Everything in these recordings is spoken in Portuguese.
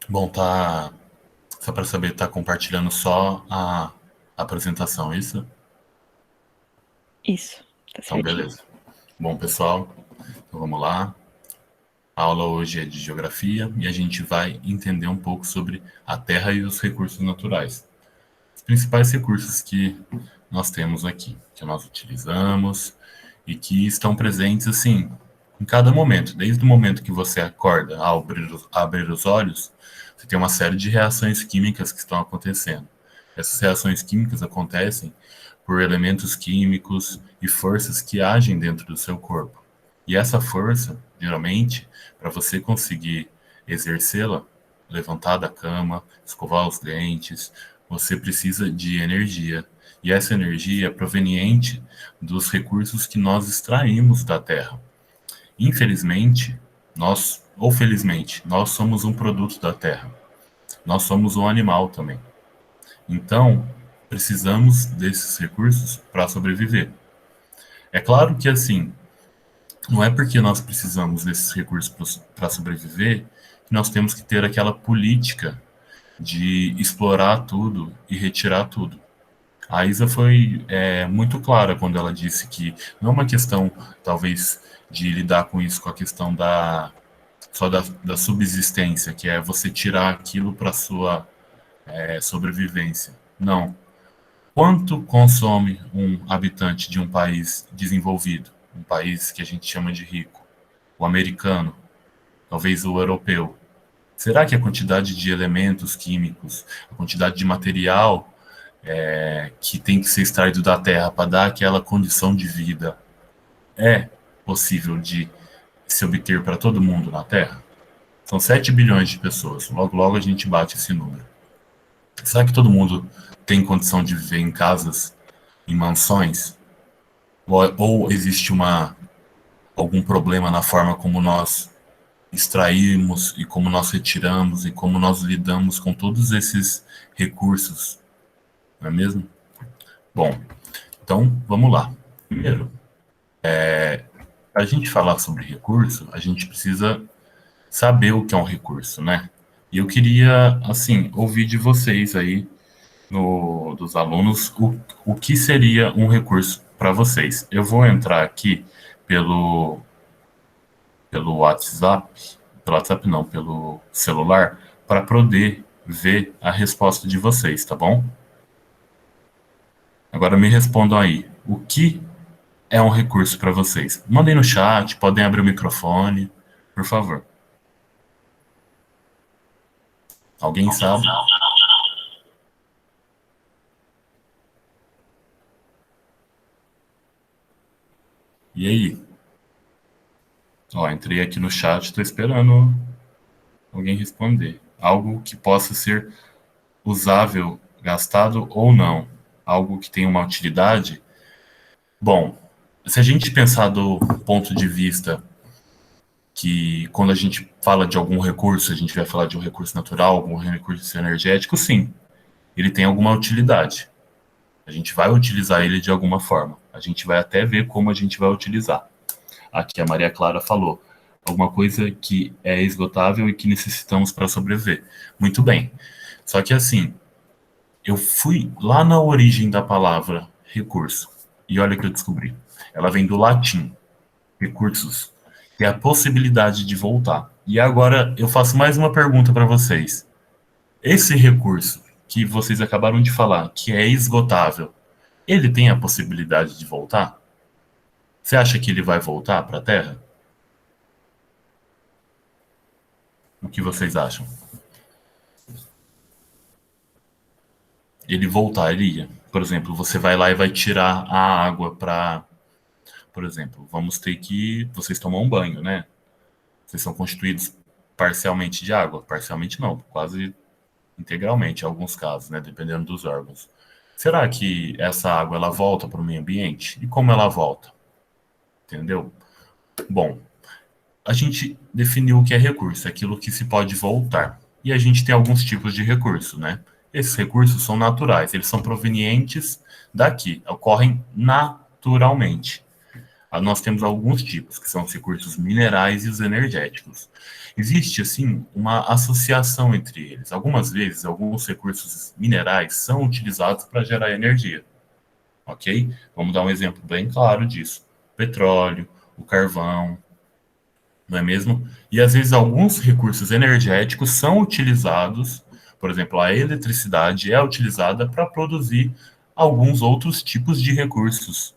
Bom, tá. Só para saber, tá compartilhando só a apresentação, isso? Isso, tá Então, certinho. beleza. Bom, pessoal, então vamos lá. A aula hoje é de geografia e a gente vai entender um pouco sobre a Terra e os recursos naturais. Os principais recursos que nós temos aqui, que nós utilizamos e que estão presentes, assim, em cada momento. Desde o momento que você acorda ao abrir os olhos, você tem uma série de reações químicas que estão acontecendo. Essas reações químicas acontecem por elementos químicos e forças que agem dentro do seu corpo. E essa força, geralmente, para você conseguir exercê-la, levantar da cama, escovar os dentes, você precisa de energia. E essa energia é proveniente dos recursos que nós extraímos da Terra. Infelizmente, nós, ou felizmente, nós somos um produto da Terra. Nós somos um animal também. Então, precisamos desses recursos para sobreviver. É claro que assim, não é porque nós precisamos desses recursos para sobreviver que nós temos que ter aquela política de explorar tudo e retirar tudo. A Isa foi muito clara quando ela disse que não é uma questão, talvez, de lidar com isso, com a questão da subsistência, que é você tirar aquilo para sua sobrevivência. Não. Quanto consome um habitante de um país desenvolvido, um país que a gente chama de rico? O americano, talvez o europeu. Será que a quantidade de elementos químicos, a quantidade de material que tem que ser extraído da terra para dar aquela condição de vida é possível de se obter para todo mundo na Terra? São 7 bilhões de pessoas. Logo, logo a gente bate esse número. Será que todo mundo tem condição de viver em casas, em mansões? Ou existe algum problema na forma como nós extraímos e como nós retiramos e como nós lidamos com todos esses recursos, não é mesmo? Bom, então vamos lá. Primeiro, para a gente falar sobre recurso, a gente precisa saber o que é um recurso, né? E eu queria, assim, ouvir de vocês aí, dos alunos, o que seria um recurso para vocês. Eu vou entrar aqui pelo, pelo WhatsApp, pelo WhatsApp não, pelo celular, para poder ver a resposta de vocês, tá bom? Agora me respondam aí, o que é um recurso para vocês? Mandem no chat, podem abrir o microfone, por favor. Alguém sabe? E aí? Ó, entrei aqui no chat, estou esperando alguém responder. Algo que possa ser usável, gastado ou não. Algo que tenha uma utilidade. Bom, se a gente pensar do ponto de vista que quando a gente fala de algum recurso, a gente vai falar de um recurso natural, algum recurso energético, sim, ele tem alguma utilidade. A gente vai utilizar ele de alguma forma. A gente vai até ver como a gente vai utilizar. Aqui a Maria Clara falou, alguma coisa que é esgotável e que necessitamos para sobreviver. Muito bem. Só que assim, eu fui lá na origem da palavra recurso e olha o que eu descobri. Ela vem do latim, recursos, que é a possibilidade de voltar. E agora eu faço mais uma pergunta para vocês. Esse recurso que vocês acabaram de falar, que é esgotável, ele tem a possibilidade de voltar? Você acha que ele vai voltar para a Terra? O que vocês acham? Ele voltaria? Por exemplo, você vai lá e vai tirar a água para, por exemplo, vamos ter que vocês tomam um banho, né? Vocês são constituídos parcialmente de água, parcialmente não, quase integralmente em alguns casos, né, dependendo dos órgãos. Será que essa água ela volta para o meio ambiente? E como ela volta? Entendeu? Bom, a gente definiu o que é recurso, aquilo que se pode voltar. E a gente tem alguns tipos de recurso, né? Esses recursos são naturais, eles são provenientes daqui, ocorrem naturalmente. nós temos alguns tipos, que são os recursos minerais e os energéticos. Existe, assim, uma associação entre eles. Algumas vezes, alguns recursos minerais são utilizados para gerar energia, ok? Vamos dar um exemplo bem claro disso. Petróleo, o carvão, não é mesmo? E às vezes alguns recursos energéticos são utilizados, por exemplo, a eletricidade é utilizada para produzir alguns outros tipos de recursos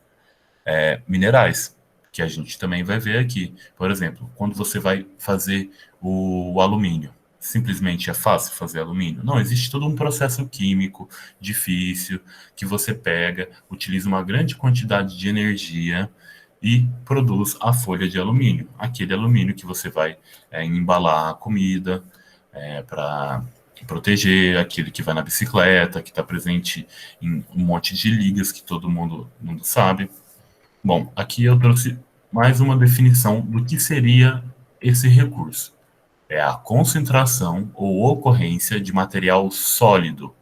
minerais, que a gente também vai ver aqui. Por exemplo, quando você vai fazer o alumínio, simplesmente é fácil fazer alumínio? Não, existe todo um processo químico difícil que você pega, utiliza uma grande quantidade de energia e produz a folha de alumínio, aquele alumínio que você vai embalar a comida para proteger, aquele que vai na bicicleta, que está presente em um monte de ligas que todo mundo sabe. Bom, aqui eu trouxe mais uma definição do que seria esse recurso. É a concentração ou ocorrência de material sólido.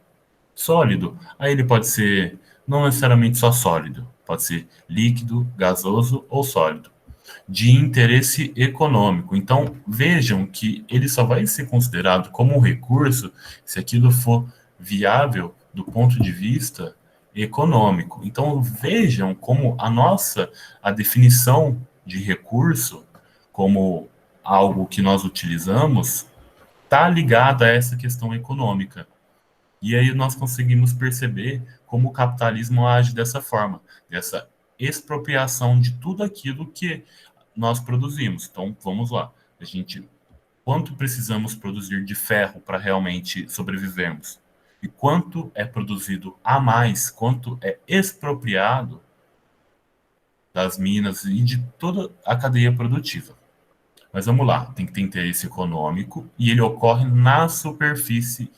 Sólido, aí ele pode ser não necessariamente só sólido, pode ser líquido, gasoso ou sólido, de interesse econômico. Então, vejam que ele só vai ser considerado como um recurso se aquilo for viável do ponto de vista econômico. Então, vejam como a definição de recurso como algo que nós utilizamos está ligada a essa questão econômica. E aí nós conseguimos perceber como o capitalismo age dessa forma, dessa expropriação de tudo aquilo que nós produzimos. Então, vamos lá. Quanto precisamos produzir de ferro para realmente sobrevivermos? E quanto é produzido a mais, quanto é expropriado das minas e de toda a cadeia produtiva. Mas vamos lá, tem que ter interesse econômico e ele ocorre na superfície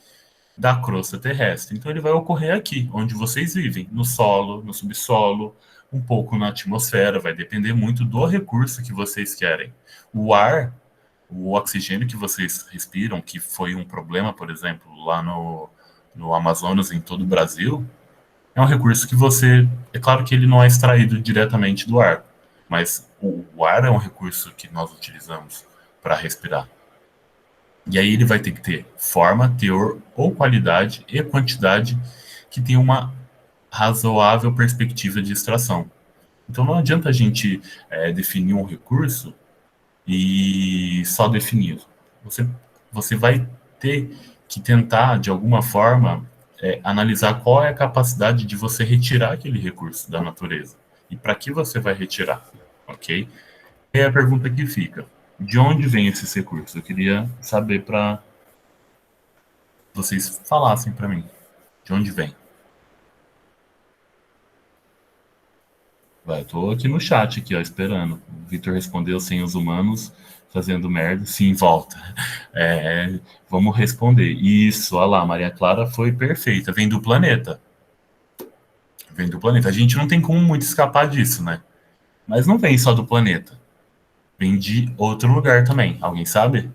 da crosta terrestre. Então ele vai ocorrer aqui, onde vocês vivem, no solo, no subsolo, um pouco na atmosfera, vai depender muito do recurso que vocês querem. O ar, o oxigênio que vocês respiram, que foi um problema, por exemplo, lá no Amazonas, em todo o Brasil, é um recurso que é claro que ele não é extraído diretamente do ar, mas o ar é um recurso que nós utilizamos para respirar. E aí ele vai ter que ter forma, teor ou qualidade e quantidade que tem uma razoável perspectiva de extração. Então não adianta a gente definir um recurso e só definir. Você vai ter que tentar, de alguma forma, analisar qual é a capacidade de você retirar aquele recurso da natureza. E para que você vai retirar, ok? É a pergunta que fica. De onde vem esses recursos? Eu queria saber para vocês falassem para mim. De onde vem? Vai, tô aqui no chat aqui, ó, esperando. O Vitor respondeu sem os humanos fazendo merda. Sim, volta. Vamos responder. Isso, olha lá, Maria Clara foi perfeita. Vem do planeta. Vem do planeta. A gente não tem como muito escapar disso, né? Mas não vem só do planeta. Vem de outro lugar também. Alguém sabe?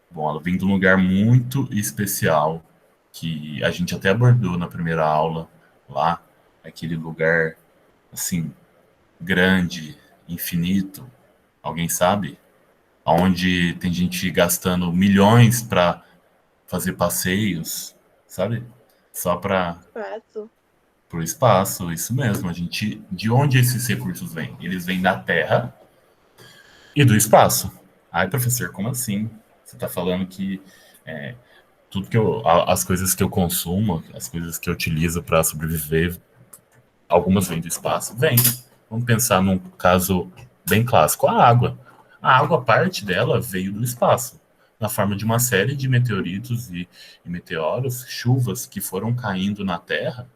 Bom, ela vem de um lugar muito especial que a gente até abordou na primeira aula lá, aquele lugar assim grande, infinito. Alguém sabe? Onde tem gente gastando milhões para fazer passeios, sabe? Só para Fato. o espaço, isso mesmo. De onde esses recursos vêm? Eles vêm da Terra e do espaço. Ai, professor, como assim? Você está falando que tudo as coisas que eu consumo, as coisas que eu utilizo para sobreviver, algumas vêm do espaço? Vem. Vamos pensar num caso bem clássico, a água. A água, parte dela veio do espaço, na forma de uma série de meteoritos e meteoros, chuvas que foram caindo na Terra,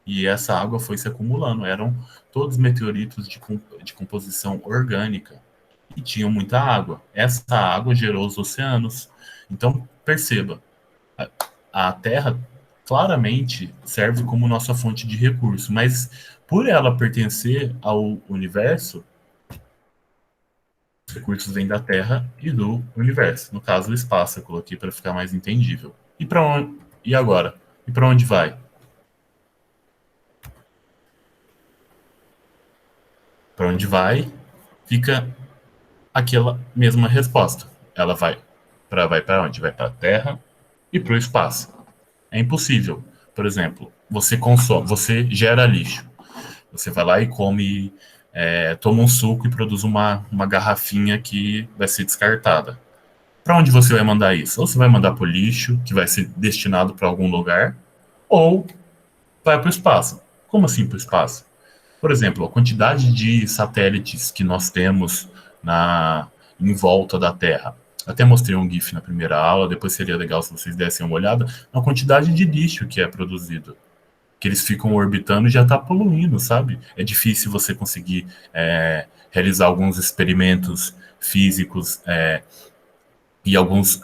e essa água foi se acumulando. Eram todos meteoritos de composição orgânica e tinham muita água. Essa água gerou os oceanos. Então, perceba, a Terra claramente serve como nossa fonte de recurso, mas por ela pertencer ao universo, os recursos vêm da Terra e do universo. No caso, o espaço, eu coloquei para ficar mais entendível. E para onde? E agora? E para onde vai? Para onde vai, fica aquela mesma resposta. Ela vai para onde? Vai para a Terra e para o espaço. É impossível. Por exemplo, você consome, você gera lixo. Você vai lá e come, toma um suco e produz uma garrafinha que vai ser descartada. Para onde você vai mandar isso? Ou você vai mandar para o lixo, que vai ser destinado para algum lugar, ou vai para o espaço. Como assim para o espaço? Por exemplo, a quantidade de satélites que nós temos na em volta da Terra. Até mostrei um GIF na primeira aula, depois seria legal se vocês dessem uma olhada na quantidade de lixo que é produzido. Que eles ficam orbitando e já está poluindo, sabe? É difícil você conseguir realizar alguns experimentos físicos e alguns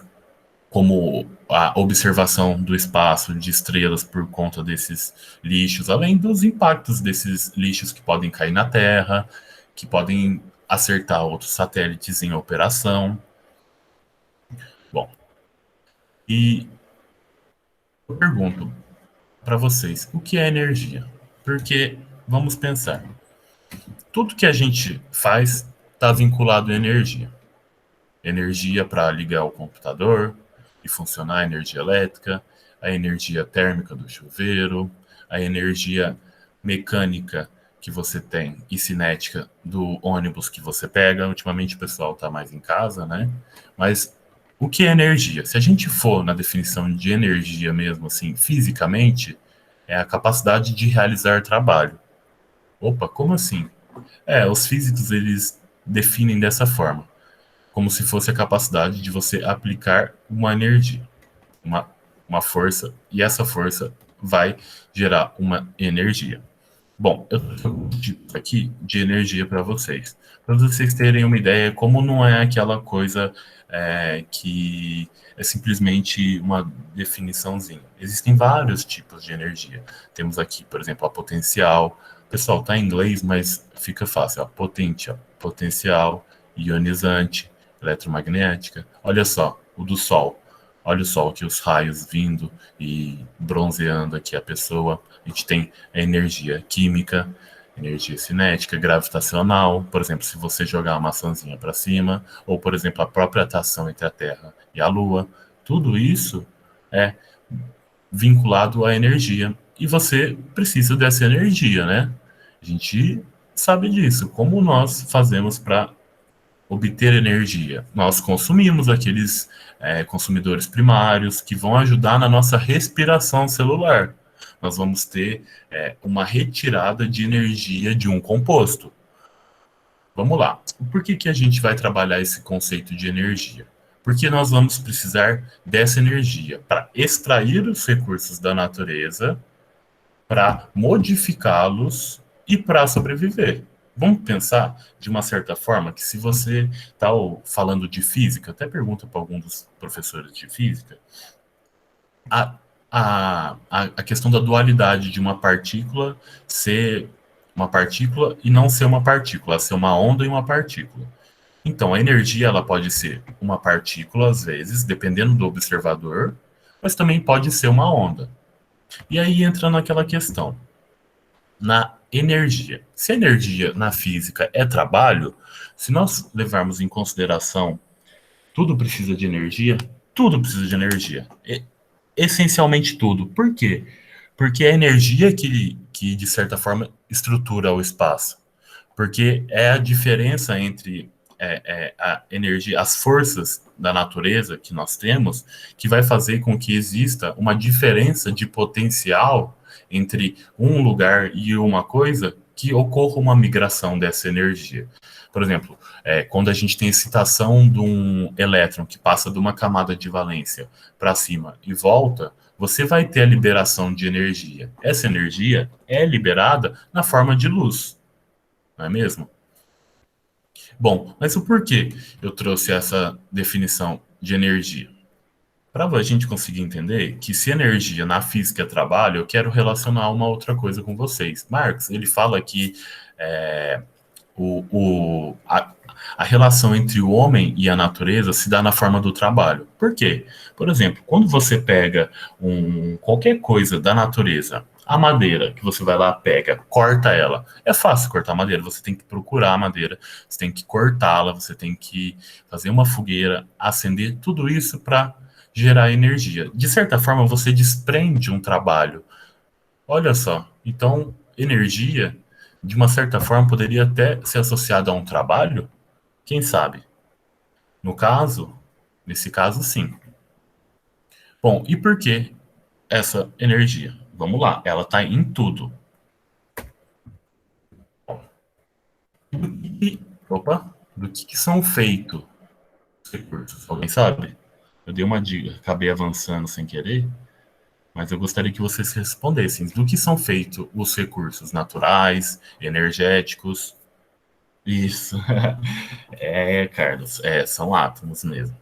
como a observação do espaço de estrelas por conta desses lixos, além dos impactos desses lixos que podem cair na Terra, que podem acertar outros satélites em operação. Bom, e eu pergunto para vocês, o que é energia? Porque vamos pensar, tudo que a gente faz está vinculado à energia. Energia para ligar o computador e funcionar, a energia elétrica, a energia térmica do chuveiro, a energia mecânica que você tem e cinética do ônibus que você pega. Ultimamente o pessoal está mais em casa, né? Mas o que é energia? Se a gente for na definição de energia mesmo, assim, fisicamente, é a capacidade de realizar trabalho. Opa, como assim? Os físicos, eles definem dessa forma como se fosse a capacidade de você aplicar uma energia, uma, uma força, e essa força vai gerar uma energia. Bom, eu estou aqui de energia para vocês terem uma ideia como não é aquela coisa que é simplesmente uma definiçãozinha. Existem vários tipos de energia. Temos aqui, por exemplo, a potencial. Pessoal, tá em inglês, mas fica fácil. A potente, potencial, ionizante, eletromagnética. Olha só, o do Sol. Olha o Sol aqui, os raios vindo e bronzeando aqui a pessoa. A gente tem a energia química, energia cinética, gravitacional. Por exemplo, se você jogar uma maçãzinha para cima, ou, por exemplo, a própria atração entre a Terra e a Lua. Tudo isso é vinculado à energia. E você precisa dessa energia, né? A gente sabe disso. Como nós fazemos para obter energia? Nós consumimos aqueles consumidores primários que vão ajudar na nossa respiração celular. Nós vamos ter uma retirada de energia de um composto. Vamos lá. Por que a gente vai trabalhar esse conceito de energia? Porque nós vamos precisar dessa energia para extrair os recursos da natureza, para modificá-los e para sobreviver. Vamos pensar de uma certa forma que se você está falando de física, até pergunta para algum dos professores de física, a, a questão da dualidade de uma partícula ser uma partícula e não ser uma partícula, ser uma onda e uma partícula. Então, a energia ela pode ser uma partícula, às vezes, dependendo do observador, mas também pode ser uma onda. E aí entra naquela questão, na energia. Se a energia na física é trabalho, se nós levarmos em consideração tudo precisa de energia, tudo precisa de energia. Essencialmente tudo. Por quê? Porque é a energia que, de certa forma, estrutura o espaço. Porque é a diferença entre a energia, as forças da natureza que nós temos, que vai fazer com que exista uma diferença de potencial entre um lugar e uma coisa, que ocorra uma migração dessa energia. Por exemplo, quando a gente tem excitação de um elétron que passa de uma camada de valência para cima e volta, você vai ter a liberação de energia. Essa energia é liberada na forma de luz, não é mesmo? Bom, mas o porquê eu trouxe essa definição de energia? Para a gente conseguir entender que se energia na física é trabalho, eu quero relacionar uma outra coisa com vocês. Marx, ele fala que é, a relação entre o homem e a natureza se dá na forma do trabalho. Por quê? Por exemplo, quando você pega qualquer coisa da natureza, A madeira, que você vai lá, pega, corta ela. É fácil cortar madeira, você tem que procurar a madeira, você tem que cortá-la, você tem que fazer uma fogueira, acender, tudo isso para gerar energia. De certa forma, você desprende um trabalho. Olha só, então, energia, de uma certa forma, poderia até ser associada a um trabalho? Quem sabe? No caso, nesse caso, sim. Bom, e por que essa energia? Vamos lá, ela está em tudo. E, opa, do que são feitos os recursos? Alguém sabe? Eu dei uma dica, acabei avançando sem querer, mas eu gostaria que vocês respondessem. Do que são feitos os recursos naturais, energéticos? Isso. É, Carlos, são átomos mesmo.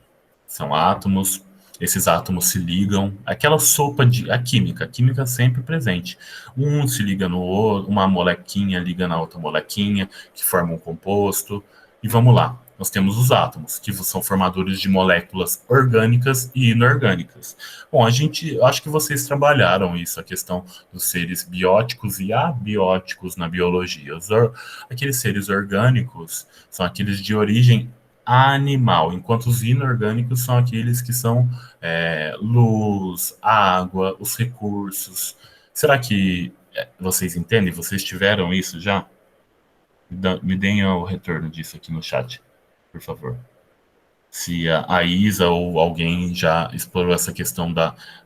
São átomos, esses átomos se ligam, aquela sopa de a química sempre presente. Um se liga no outro, uma molequinha liga na outra molequinha, que forma um composto. E vamos lá. Nós temos os átomos, que são formadores de moléculas orgânicas e inorgânicas. Bom, eu acho que vocês trabalharam isso, a questão dos seres bióticos e abióticos na biologia. Aqueles seres orgânicos são aqueles de origem animal, enquanto os inorgânicos são aqueles que são luz, água, os recursos. Será que vocês entendem? Vocês tiveram isso já? Me deem o retorno disso aqui no chat, por favor. Se a Isa ou alguém já explorou essa questão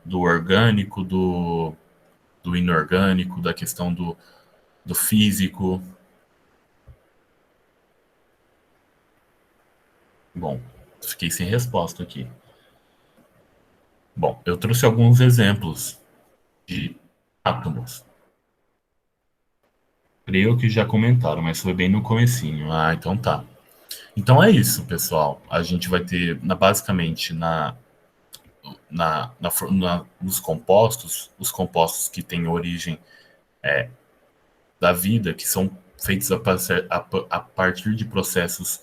do orgânico, do inorgânico, da questão do físico. Bom, fiquei sem resposta aqui. Bom, eu trouxe alguns exemplos de átomos. Creio que já comentaram, mas foi bem no comecinho. Ah, então tá. Então é isso, pessoal. A gente vai ter, basicamente, nos compostos, os compostos que têm origem da vida, que são feitos a partir de processos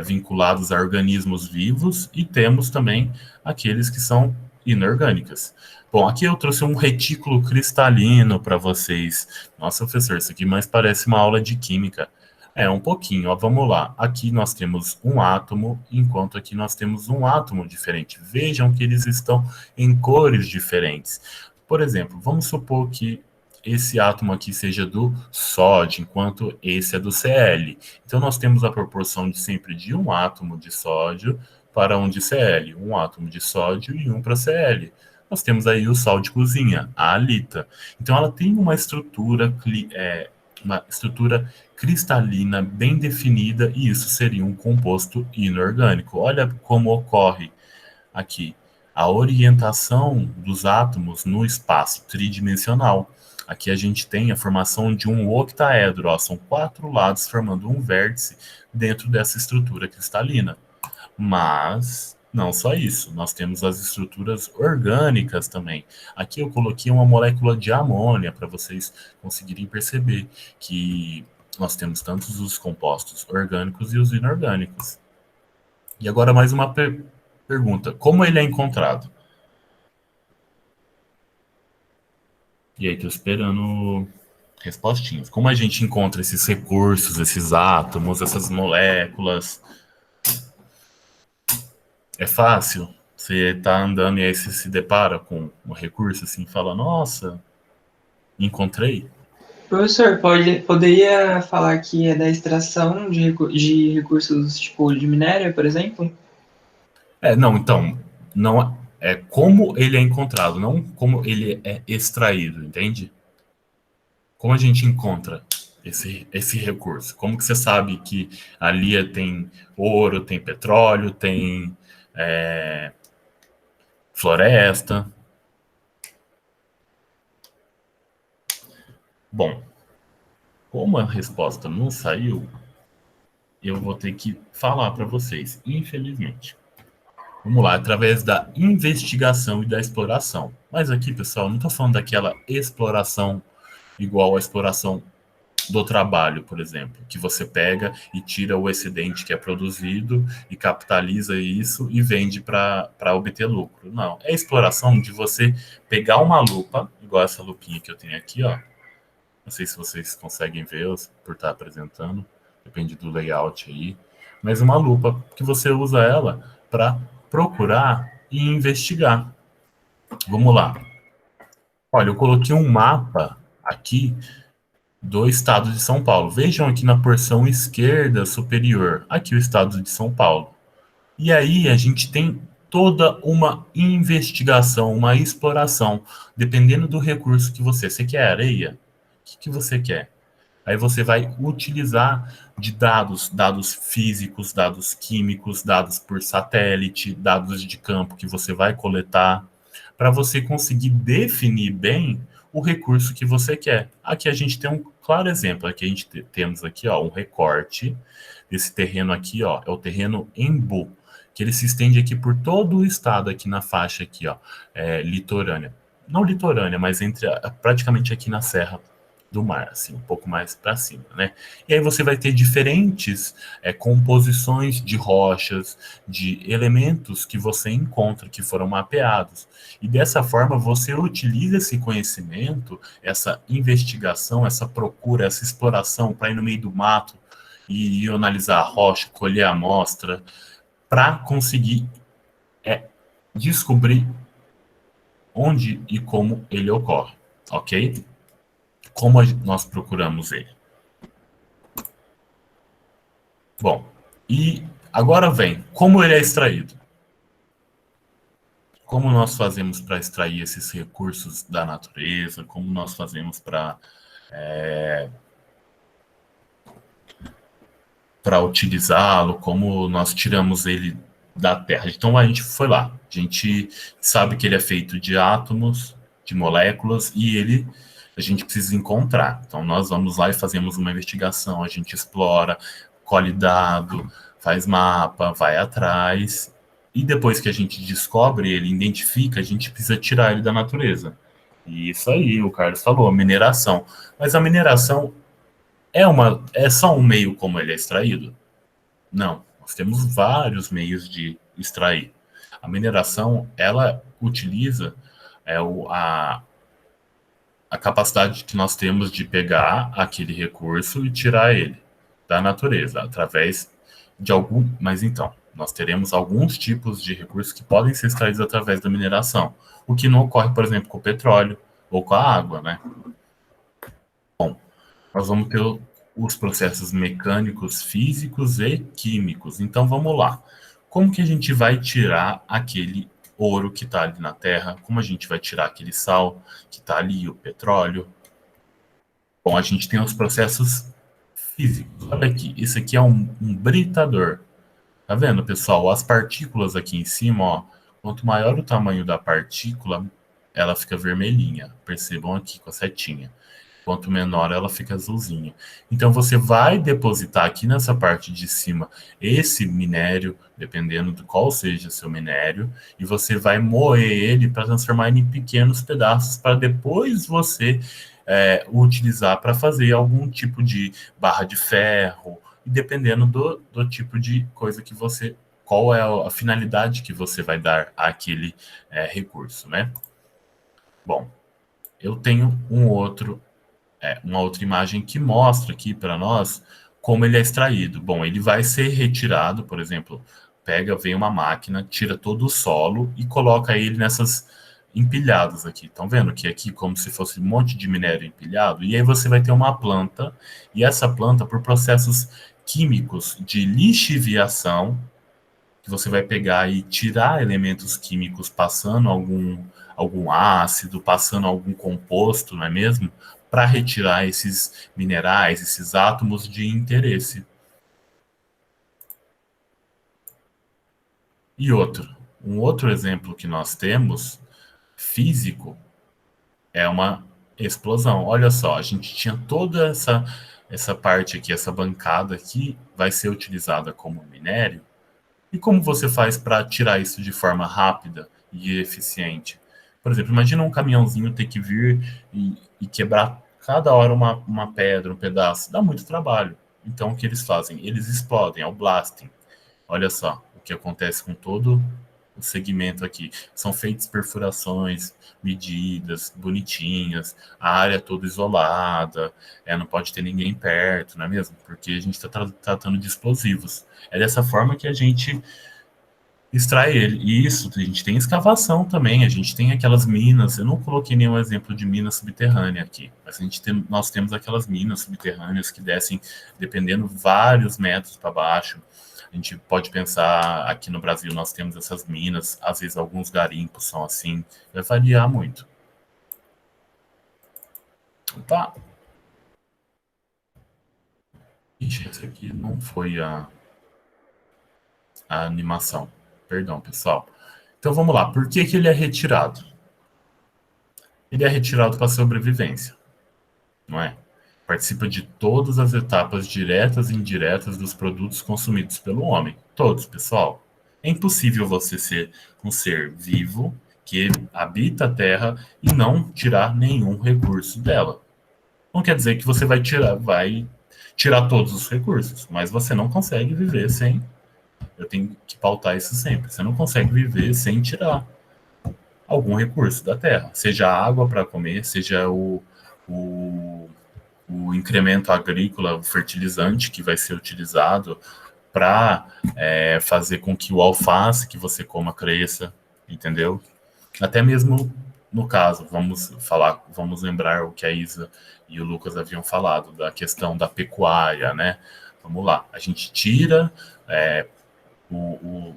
vinculados a organismos vivos, e temos também aqueles que são inorgânicas. Bom, aqui eu trouxe um retículo cristalino para vocês. Nossa, professor, isso aqui mais parece uma aula de química. É, um pouquinho, ó, vamos lá. Aqui nós temos um átomo, enquanto aqui nós temos um átomo diferente. Vejam que eles estão em cores diferentes. Por exemplo, vamos supor que esse átomo aqui seja do sódio, enquanto esse é do Cl. Então, nós temos a proporção de sempre de um átomo de sódio para um de Cl, um átomo de sódio e um para Cl. Nós temos aí o sal de cozinha, a halita. Então, ela tem uma estrutura cristalina bem definida, e isso seria um composto inorgânico. Olha como ocorre aqui a orientação dos átomos no espaço tridimensional. Aqui a gente tem a formação de um octaedro, ó, são 4 lados formando um vértice dentro dessa estrutura cristalina. Mas não só isso, nós temos as estruturas orgânicas também. Aqui eu coloquei uma molécula de amônia para vocês conseguirem perceber que nós temos tanto os compostos orgânicos e os inorgânicos. E agora mais uma pergunta: como ele é encontrado? E aí, tô esperando respostinhas. Como a gente encontra esses recursos, esses átomos, essas moléculas? É fácil? Você tá andando e aí você se depara com um recurso assim, e fala, nossa, encontrei? Professor, poderia falar que é da extração de recursos tipo de minério, por exemplo? Não, então, não é como ele é encontrado, não como ele é extraído, entende? Como a gente encontra esse recurso? Como que você sabe que ali tem ouro, tem petróleo, tem é, floresta? Bom, como a resposta não saiu, eu vou ter que falar para vocês, infelizmente. Vamos lá, através da investigação e da exploração. Mas aqui, pessoal, não estou falando daquela exploração igual a exploração do trabalho, por exemplo, que você pega e tira o excedente que é produzido e capitaliza isso e vende para obter lucro. Não, é exploração de você pegar uma lupa, igual essa lupinha que eu tenho aqui, ó, Não sei se vocês conseguem ver por estar apresentando, depende do layout aí. Mas uma lupa que você usa ela para procurar e investigar. Vamos lá. Olha, eu coloquei um mapa aqui do estado de São Paulo. Vejam aqui na porção esquerda superior, aqui o estado de São Paulo. E aí a gente tem toda uma investigação, uma exploração, dependendo do recurso que você quer areia? O que você quer? Aí você vai utilizar de dados físicos, dados químicos, dados por satélite, dados de campo que você vai coletar, para você conseguir definir bem o recurso que você quer. Aqui a gente tem um claro exemplo. Aqui a gente temos aqui, ó, um recorte desse terreno aqui, ó, é o terreno Embu, que ele se estende aqui por todo o estado, aqui na faixa aqui, ó, litorânea. Não litorânea, mas praticamente aqui na Serra do Mar, assim, um pouco mais para cima, né? E aí você vai ter diferentes composições de rochas, de elementos que você encontra, que foram mapeados. E dessa forma você utiliza esse conhecimento, essa investigação, essa procura, essa exploração para ir no meio do mato e analisar a rocha, colher a amostra, para conseguir descobrir onde e como ele ocorre, ok? Como nós procuramos ele? Bom, e agora vem, como ele é extraído? Como nós fazemos para extrair esses recursos da natureza? Como nós fazemos para utilizá-lo? Como nós tiramos ele da Terra? Então a gente foi lá. A gente sabe que ele é feito de átomos, de moléculas, e a gente precisa encontrar. Então nós vamos lá e fazemos uma investigação, a gente explora, colhe dado, faz mapa, vai atrás, e depois que a gente descobre ele, identifica, a gente precisa tirar ele da natureza. E isso aí, o Carlos falou, mineração. Mas a mineração é só um meio como ele é extraído? Não, nós temos vários meios de extrair. A mineração, ela utiliza a capacidade que nós temos de pegar aquele recurso e tirar ele da natureza, através de algum... Mas então, nós teremos alguns tipos de recursos que podem ser extraídos através da mineração, o que não ocorre, por exemplo, com o petróleo ou com a água, né? Bom, nós vamos ter os processos mecânicos, físicos e químicos. Então, vamos lá. Como que a gente vai tirar aquele ouro que está ali na Terra? Como a gente vai tirar aquele sal que está ali, o petróleo? Bom, a gente tem os processos físicos. Olha aqui, esse aqui é um britador. Tá vendo, pessoal? As partículas aqui em cima, ó, quanto maior o tamanho da partícula, ela fica vermelhinha. Percebam aqui com a setinha. Quanto menor, ela fica azulzinha. Então, você vai depositar aqui nessa parte de cima esse minério, dependendo de qual seja seu minério, e você vai moer ele para transformar ele em pequenos pedaços, para depois você utilizar para fazer algum tipo de barra de ferro, e dependendo do tipo de coisa que você... Qual é a finalidade que você vai dar àquele recurso, né? Bom, eu tenho uma outra imagem que mostra aqui para nós como ele é extraído. Bom, ele vai ser retirado, por exemplo, vem uma máquina, tira todo o solo e coloca ele nessas empilhadas aqui. Estão vendo que aqui como se fosse um monte de minério empilhado? E aí você vai ter uma planta, e essa planta, por processos químicos de lixiviação, que você vai pegar e tirar elementos químicos passando algum ácido, passando algum composto, não é mesmo? Para retirar esses minerais, esses átomos de interesse. E um outro exemplo que nós temos, físico, é uma explosão. Olha só, a gente tinha toda essa parte aqui, essa bancada aqui, vai ser utilizada como minério. E como você faz para tirar isso de forma rápida e eficiente? Por exemplo, imagina um caminhãozinho ter que vir e quebrar cada hora uma pedra, um pedaço. Dá muito trabalho. Então, o que eles fazem? Eles explodem, é o blasting. Olha só o que acontece com todo o segmento aqui. São feitas perfurações, medidas, bonitinhas, a área toda isolada, não pode ter ninguém perto, não é mesmo? Porque a gente está tratando de explosivos. É dessa forma que a gente extrai ele. E isso, a gente tem escavação também, a gente tem aquelas minas, eu não coloquei nenhum exemplo de mina subterrânea aqui, mas nós temos aquelas minas subterrâneas que descem, dependendo, vários metros para baixo. A gente pode pensar, aqui no Brasil nós temos essas minas, às vezes alguns garimpos são assim, vai variar muito. Tá. Ixi, esse aqui não foi a animação. Perdão, pessoal. Então vamos lá. Por que ele é retirado? Ele é retirado para sobrevivência, não é? Participa de todas as etapas diretas e indiretas dos produtos consumidos pelo homem. Todos, pessoal. É impossível você ser um ser vivo que habita a Terra e não tirar nenhum recurso dela. Não quer dizer que você vai tirar todos os recursos, mas você não consegue viver sem. Eu tenho que pautar isso sempre. Você não consegue viver sem tirar algum recurso da terra, seja a água para comer, seja o incremento agrícola, o fertilizante que vai ser utilizado para fazer com que o alface que você coma cresça, entendeu? Até mesmo no caso, vamos lembrar o que a Isa e o Lucas haviam falado da questão da pecuária, né? Vamos lá, a gente tira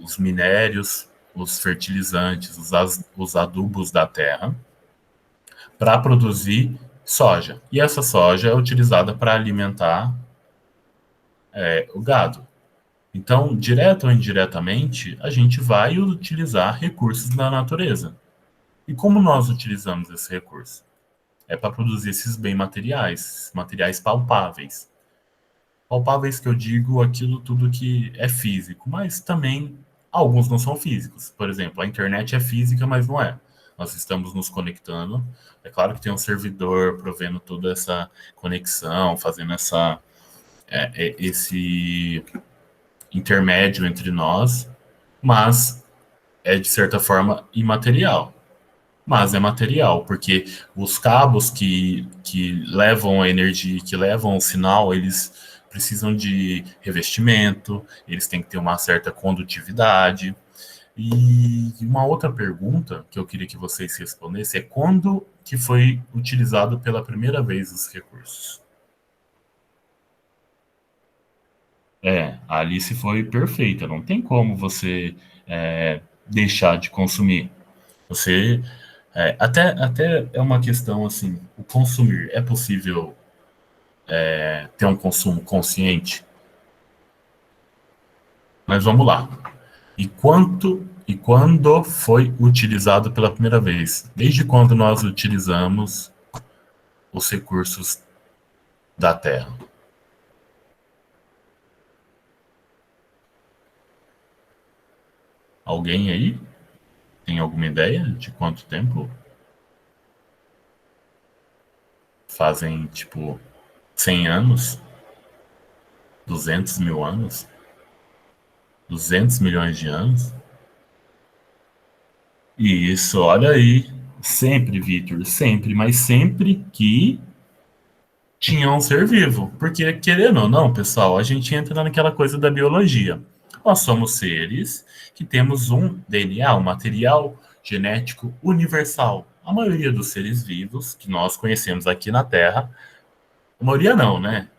os minérios, os fertilizantes, os adubos da terra para produzir soja. E essa soja é utilizada para alimentar o gado. Então, direto ou indiretamente, a gente vai utilizar recursos da natureza. E como nós utilizamos esse recurso? É para produzir esses bens materiais, materiais palpáveis. Palpáveis que eu digo aquilo tudo que é físico, mas também alguns não são físicos. Por exemplo, a internet é física, mas não é. Nós estamos nos conectando. É claro que tem um servidor provendo toda essa conexão, fazendo esse intermédio entre nós, mas é de certa forma imaterial. Mas é material, porque os cabos que levam a energia, que levam o sinal, eles precisam de revestimento, eles têm que ter uma certa condutividade. E uma outra pergunta que eu queria que vocês respondessem é quando que foi utilizado pela primeira vez os recursos? A Alice foi perfeita, não tem como você deixar de consumir. Você até é uma questão assim, o consumir, é possível ter um consumo consciente? Mas vamos lá. E quando foi utilizado pela primeira vez? Desde quando nós utilizamos os recursos da Terra? Alguém aí tem alguma ideia de quanto tempo? Fazem, tipo, 100 anos? 200 mil anos? 200 milhões de anos? Isso, olha aí. Sempre, Vitor, sempre, mas sempre que tinha um ser vivo. Porque, querendo ou não, pessoal, a gente entra naquela coisa da biologia. Nós somos seres que temos um DNA, um material genético universal. A maioria dos seres vivos que nós conhecemos aqui na Terra, a maioria não, né?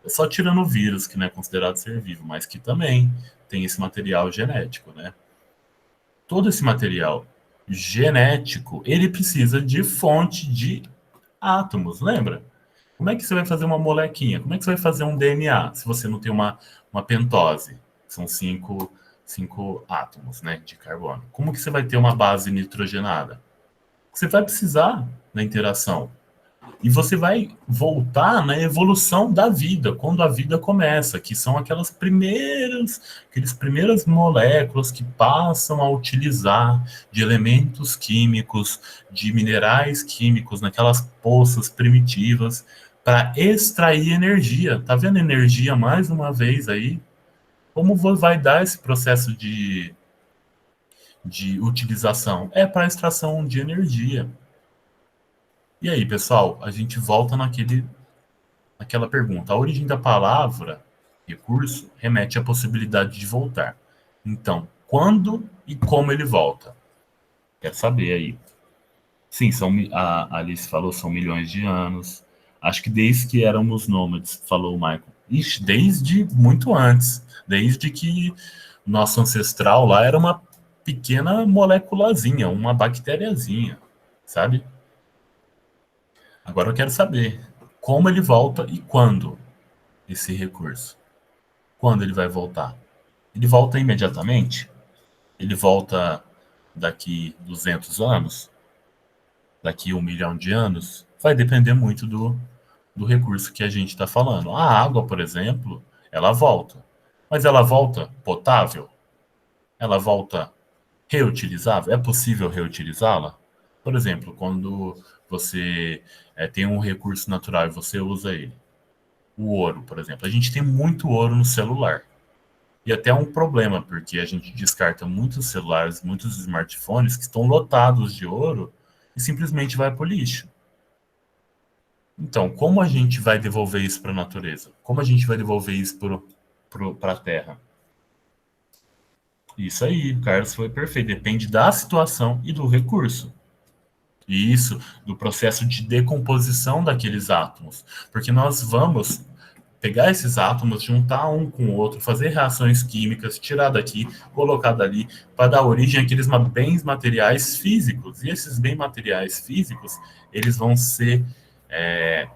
É só tirando o vírus, que não é considerado ser vivo, mas que também tem esse material genético, né? Todo esse material genético, ele precisa de fonte de átomos, lembra? Como é que você vai fazer uma molequinha? Como é que você vai fazer um DNA se você não tem uma pentose? São cinco átomos, né, de carbono. Como que você vai ter uma base nitrogenada? Você vai precisar da interação. E você vai voltar na evolução da vida, quando a vida começa, que são aquelas primeiras moléculas que passam a utilizar de elementos químicos, de minerais químicos, naquelas poças primitivas, para extrair energia. Tá vendo energia mais uma vez aí? Como vai dar esse processo de utilização? É para extração de energia. E aí, pessoal, a gente volta naquela pergunta. A origem da palavra recurso remete à possibilidade de voltar. Então, quando e como ele volta? Quero saber aí. Sim, a Alice falou, são milhões de anos. Acho que desde que éramos nômades, falou o Michael. Ixi, desde muito antes. Desde que nosso ancestral lá era uma pequena moléculazinha, uma bactériazinha, sabe? Agora eu quero saber como ele volta e quando esse recurso. Quando ele vai voltar? Ele volta imediatamente? Ele volta daqui 200 anos? Daqui 1 milhão de anos? Vai depender muito do recurso que a gente está falando. A água, por exemplo, ela volta. Mas ela volta potável? Ela volta reutilizável? É possível reutilizá-la? Por exemplo, quando você tem um recurso natural e você usa ele. O ouro, por exemplo. A gente tem muito ouro no celular. E até um problema, porque a gente descarta muitos celulares, muitos smartphones que estão lotados de ouro e simplesmente vai para o lixo. Então, como a gente vai devolver isso para a natureza? Como a gente vai devolver isso para a Terra? Isso aí, o Carlos foi perfeito. Depende da situação e do recurso. E isso, do processo de decomposição daqueles átomos. Porque nós vamos pegar esses átomos, juntar um com o outro, fazer reações químicas, tirar daqui, colocar dali, para dar origem àqueles bens materiais físicos. E esses bens materiais físicos, eles vão ser é,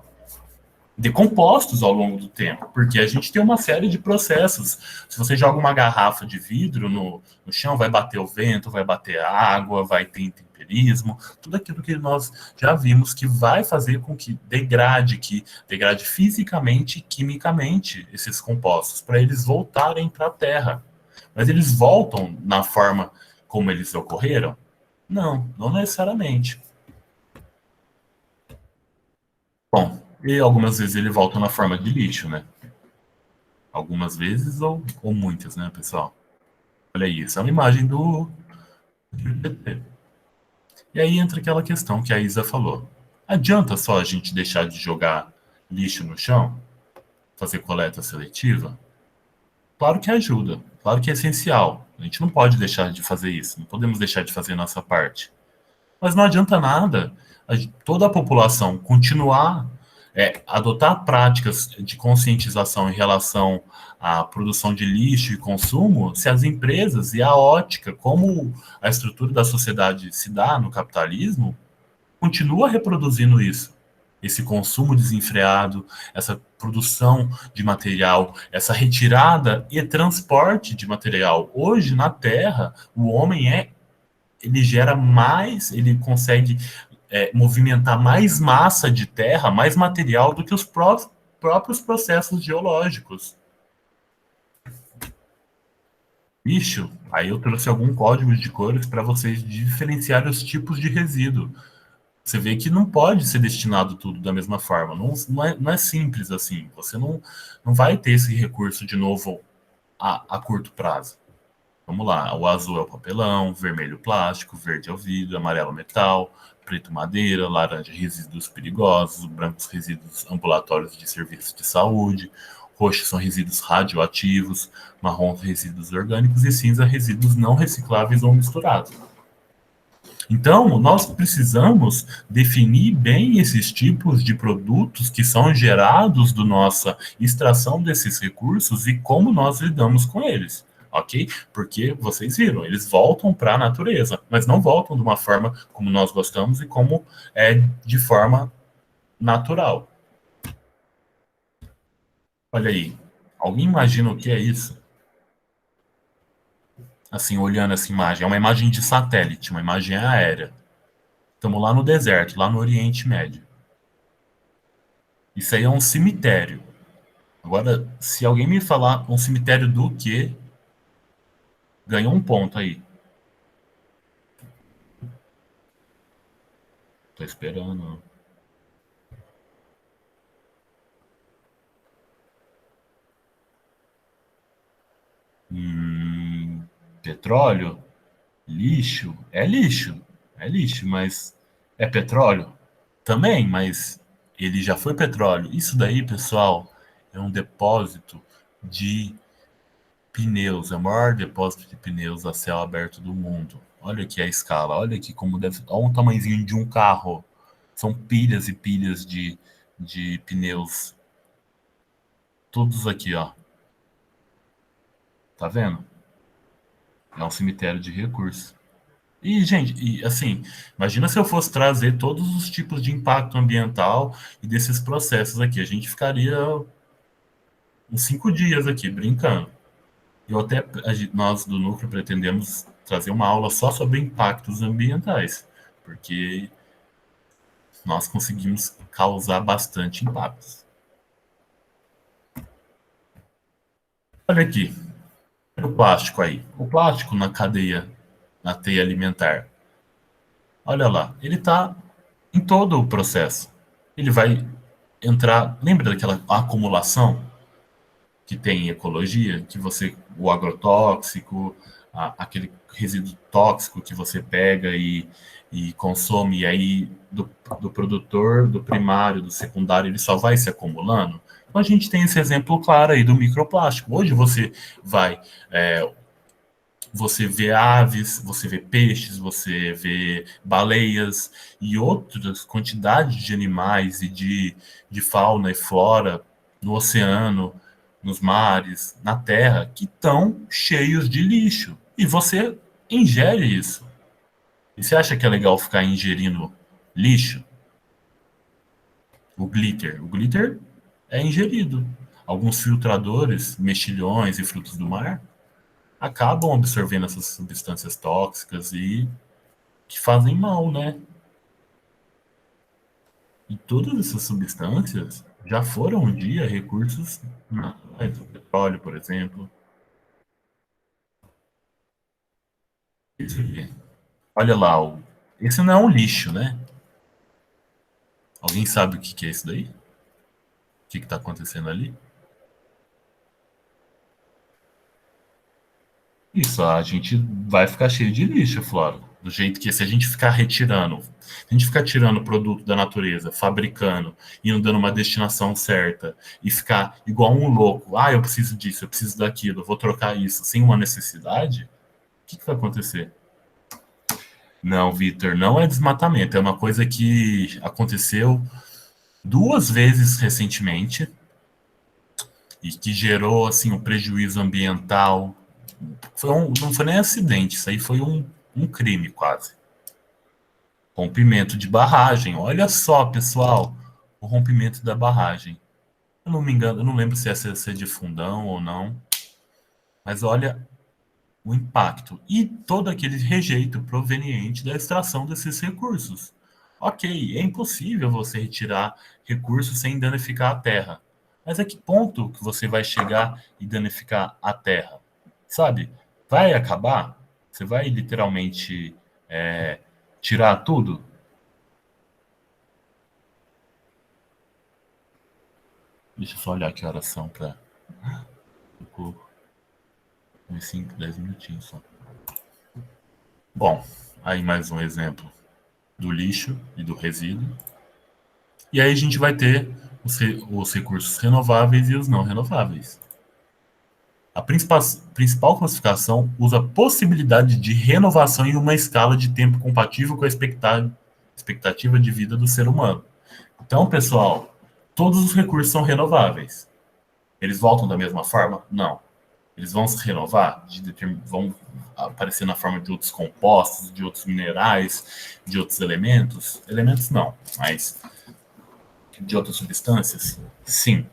decompostos ao longo do tempo, porque a gente tem uma série de processos. Se você joga uma garrafa de vidro no chão, vai bater o vento, vai bater a água, vai ter intemperismo, tudo aquilo que nós já vimos que vai fazer com que degrade fisicamente e quimicamente esses compostos, para eles voltarem para a Terra. Mas eles voltam na forma como eles ocorreram? Não, não necessariamente. Bom, e algumas vezes ele volta na forma de lixo, né? Algumas vezes ou muitas, né, pessoal? Olha isso, é uma imagem do GPT. E aí entra aquela questão que a Isa falou. Adianta só a gente deixar de jogar lixo no chão? Fazer coleta seletiva? Claro que ajuda, claro que é essencial. A gente não pode deixar de fazer isso, não podemos deixar de fazer a nossa parte. Mas não adianta nada toda a população continuar adotar práticas de conscientização em relação à produção de lixo e consumo, se as empresas e a ótica, como a estrutura da sociedade se dá no capitalismo, continua reproduzindo isso. Esse consumo desenfreado, essa produção de material, essa retirada e transporte de material. Hoje, na Terra, o homem ele gera mais, ele consegue movimentar mais massa de terra, mais material do que os próprios processos geológicos. Bicho, aí eu trouxe algum código de cores para vocês diferenciarem os tipos de resíduo. Você vê que não pode ser destinado tudo da mesma forma. Não é simples assim. Você não vai ter esse recurso de novo a curto prazo. Vamos lá, o azul é o papelão, vermelho plástico, verde é o vidro, amarelo metal, preto madeira, laranja resíduos perigosos, brancos resíduos ambulatórios de serviços de saúde, roxo são resíduos radioativos, marrom resíduos orgânicos e cinza resíduos não recicláveis ou misturados. Então, nós precisamos definir bem esses tipos de produtos que são gerados da nossa extração desses recursos e como nós lidamos com eles, ok? Porque vocês viram, eles voltam para a natureza, mas não voltam de uma forma como nós gostamos e como é de forma natural. Olha aí, alguém imagina o que é isso? Assim, olhando essa imagem, é uma imagem de satélite, uma imagem aérea. Estamos lá no deserto, lá no Oriente Médio. Isso aí é um cemitério. Agora, se alguém me falar um cemitério do quê, ganhou um ponto aí. Tô esperando. Petróleo? Lixo é lixo, mas é petróleo? Também, mas ele já foi petróleo. Isso daí, pessoal, é um depósito de pneus, é o maior depósito de pneus a céu aberto do mundo. Olha aqui a escala, olha aqui como deve. Olha o tamanhozinho de um carro. São pilhas e pilhas de pneus. Todos aqui, ó. Tá vendo? É um cemitério de recursos. E, gente, e assim, imagina se eu fosse trazer todos os tipos de impacto ambiental e desses processos aqui. A gente ficaria uns 5 dias aqui brincando. Eu até, nós do Núcleo pretendemos trazer uma aula só sobre impactos ambientais, porque nós conseguimos causar bastante impactos. Olha aqui, o plástico aí. O plástico na cadeia, na teia alimentar. Olha lá, ele está em todo o processo. Ele vai entrar. Lembra daquela acumulação que tem em ecologia, que você, o agrotóxico, aquele resíduo tóxico que você pega e consome, e aí do produtor, do primário, do secundário, ele só vai se acumulando. Então a gente tem esse exemplo claro aí do microplástico. Hoje vai, é, você vê aves, você vê peixes, você vê baleias e outras quantidades de animais e de fauna e flora no oceano, nos mares, na terra, que estão cheios de lixo. E você ingere isso. E você acha que é legal ficar ingerindo lixo? O glitter. O glitter é ingerido. Alguns filtradores, mexilhões e frutos do mar acabam absorvendo essas substâncias tóxicas e que fazem mal, né? E todas essas substâncias já foram um dia recursos naturais, o petróleo, por exemplo. Isso aqui. Olha lá, esse não é um lixo, né? Alguém sabe o que é isso daí? O que está acontecendo ali? Isso, a gente vai ficar cheio de lixo, Flora. Do jeito que se a gente ficar retirando, se a gente ficar tirando o produto da natureza, fabricando e não dando uma destinação certa, e ficar igual um louco, eu preciso disso, eu preciso daquilo, eu vou trocar isso, sem uma necessidade, o que vai acontecer? Não, Vitor, não é desmatamento, é uma coisa que aconteceu 2 vezes recentemente e que gerou assim um prejuízo ambiental. Não foi nem acidente, isso aí foi um crime quase. Rompimento de barragem. Olha só, pessoal, o rompimento da barragem. Eu não me engano, eu não lembro se essa é de fundão ou não, mas olha o impacto e todo aquele rejeito proveniente da extração desses recursos. Ok, é impossível você retirar recursos sem danificar a terra. Mas a que ponto que você vai chegar e danificar a terra? Sabe? Vai acabar? Você vai literalmente tirar tudo? Deixa eu só olhar que horas são para. Ficou uns 5, 10 minutinhos só. Bom, aí mais um exemplo do lixo e do resíduo. E aí a gente vai ter os recursos renováveis e os não renováveis. A principal classificação usa a possibilidade de renovação em uma escala de tempo compatível com a expectativa de vida do ser humano. Então, pessoal, todos os recursos são renováveis. Eles voltam da mesma forma? Não. Eles vão se renovar, vão aparecer na forma de outros compostos, de outros minerais, de outros elementos? Elementos não, mas de outras substâncias? Sim.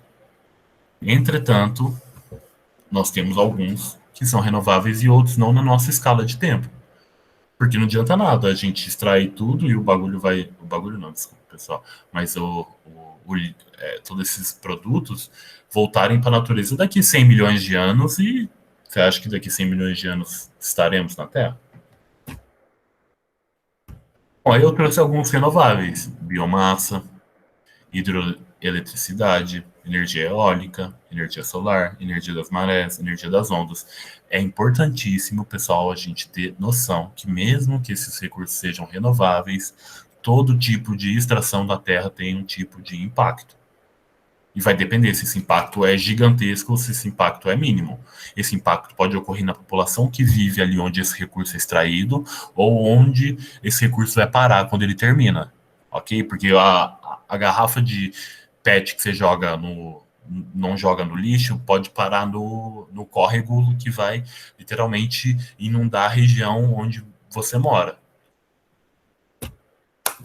Entretanto, nós temos alguns que são renováveis e outros não na nossa escala de tempo. Porque não adianta nada a gente extrair tudo e o bagulho vai. O bagulho não, desculpa, pessoal. Mas todos esses produtos voltarem para a natureza daqui 100 milhões de anos e você acha que daqui 100 milhões de anos estaremos na Terra? Bom, aí eu trouxe alguns renováveis. Biomassa, hidroeletricidade, energia eólica, energia solar, energia das marés, energia das ondas. É importantíssimo, pessoal, a gente ter noção que mesmo que esses recursos sejam renováveis, todo tipo de extração da terra tem um tipo de impacto. E vai depender se esse impacto é gigantesco ou se esse impacto é mínimo. Esse impacto pode ocorrer na população que vive ali onde esse recurso é extraído ou onde esse recurso vai parar quando ele termina, ok? Porque a garrafa de PET que você joga não joga no lixo, pode parar no córrego que vai literalmente inundar a região onde você mora.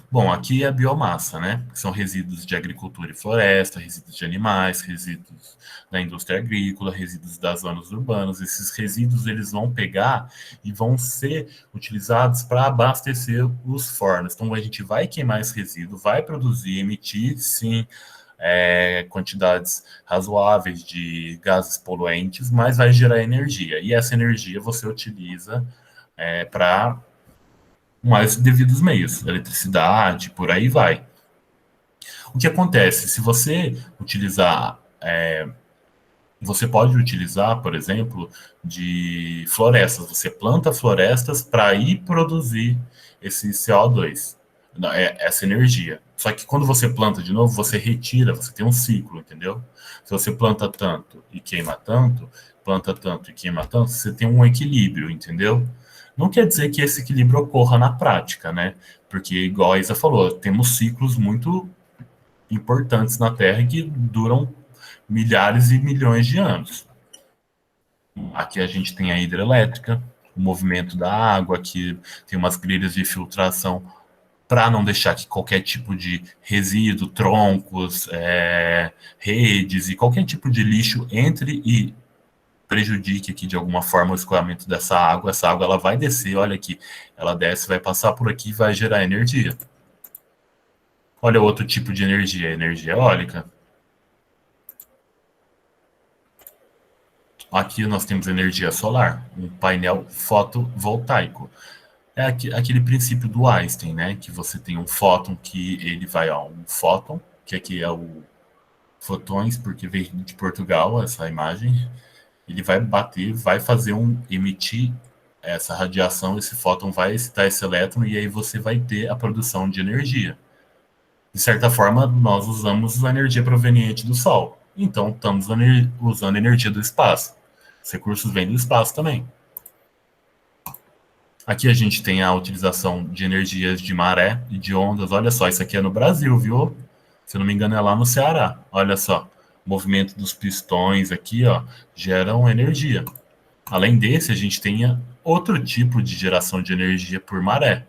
Bom, aqui é a biomassa, né? Que são resíduos de agricultura e floresta, resíduos de animais, resíduos da indústria agrícola, resíduos das zonas urbanas. Esses resíduos eles vão pegar e vão ser utilizados para abastecer os fornos. Então a gente vai queimar esse resíduo, vai produzir, emitir, sim, quantidades razoáveis de gases poluentes, mas vai gerar energia. E essa energia você utiliza para mais devidos meios, eletricidade, por aí vai. O que acontece? Se você utilizar, você pode utilizar, por exemplo, de florestas. Você planta florestas para ir produzir esse CO2, essa energia. Só que quando você planta de novo, você retira, você tem um ciclo, entendeu? Se você planta tanto e queima tanto, planta tanto e queima tanto, você tem um equilíbrio, entendeu? Não quer dizer que esse equilíbrio ocorra na prática, né? Porque, igual a Isa falou, temos ciclos muito importantes na Terra que duram milhares e milhões de anos. Aqui a gente tem a hidrelétrica, o movimento da água, que tem umas grelhas de filtração para não deixar que qualquer tipo de resíduo, troncos, redes e qualquer tipo de lixo entre e prejudique aqui de alguma forma o escoamento dessa água. Essa água ela vai descer, olha aqui, ela desce, vai passar por aqui e vai gerar energia. Olha outro tipo de energia, energia eólica. Aqui nós temos energia solar, um painel fotovoltaico. É aquele princípio do Einstein, né? Que você tem um fóton que ele vai a um fóton, que aqui é o fotões, porque veio de Portugal essa imagem. Ele vai bater, vai fazer emitir essa radiação, esse fóton vai excitar esse elétron e aí você vai ter a produção de energia. De certa forma, nós usamos a energia proveniente do Sol. Então, estamos usando energia do espaço. Os recursos vêm do espaço também. Aqui a gente tem a utilização de energias de maré e de ondas. Olha só, isso aqui é no Brasil, viu? Se eu não me engano, é lá no Ceará. Olha só, o movimento dos pistões aqui, ó, geram energia. Além desse, a gente tem outro tipo de geração de energia por maré.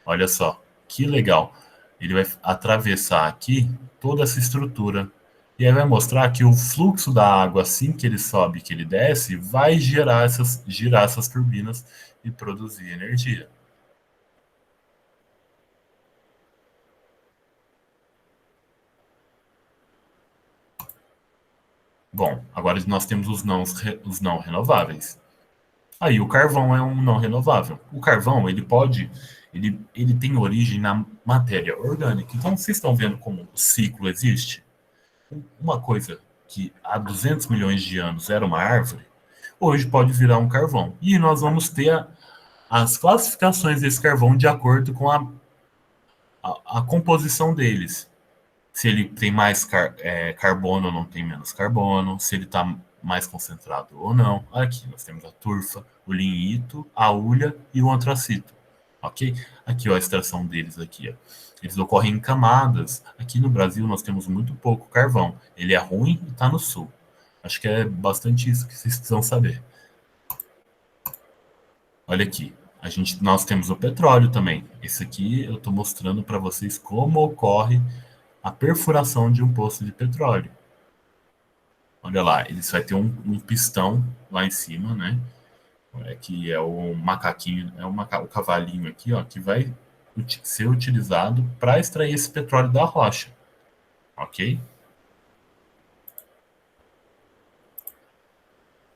Olha só, que legal. Ele vai atravessar aqui toda essa estrutura. E aí vai mostrar que o fluxo da água, assim que ele sobe, que ele desce, vai girar essas turbinas e produzir energia. Bom, agora nós temos os não renováveis. Aí o carvão é um não renovável. O carvão, ele tem origem na matéria orgânica. Então, vocês estão vendo como o ciclo existe? Uma coisa que há 200 milhões de anos era uma árvore, hoje pode virar um carvão. E nós vamos ter as classificações desse carvão de acordo com a composição deles. Se ele tem mais carbono ou não tem menos carbono, se ele está mais concentrado ou não. Aqui nós temos a turfa, o lignito, a hulha e o antracito. Ok? Aqui ó, a extração deles aqui. Ó. Eles ocorrem em camadas. Aqui no Brasil nós temos muito pouco carvão. Ele é ruim e está no sul. Acho que é bastante isso que vocês precisam saber. Olha aqui, nós temos o petróleo também. Esse aqui eu estou mostrando para vocês como ocorre a perfuração de um poço de petróleo. Olha lá, ele vai ter um pistão lá em cima, né? Que é o macaquinho, o cavalinho aqui, ó, que vai ser utilizado para extrair esse petróleo da rocha, ok?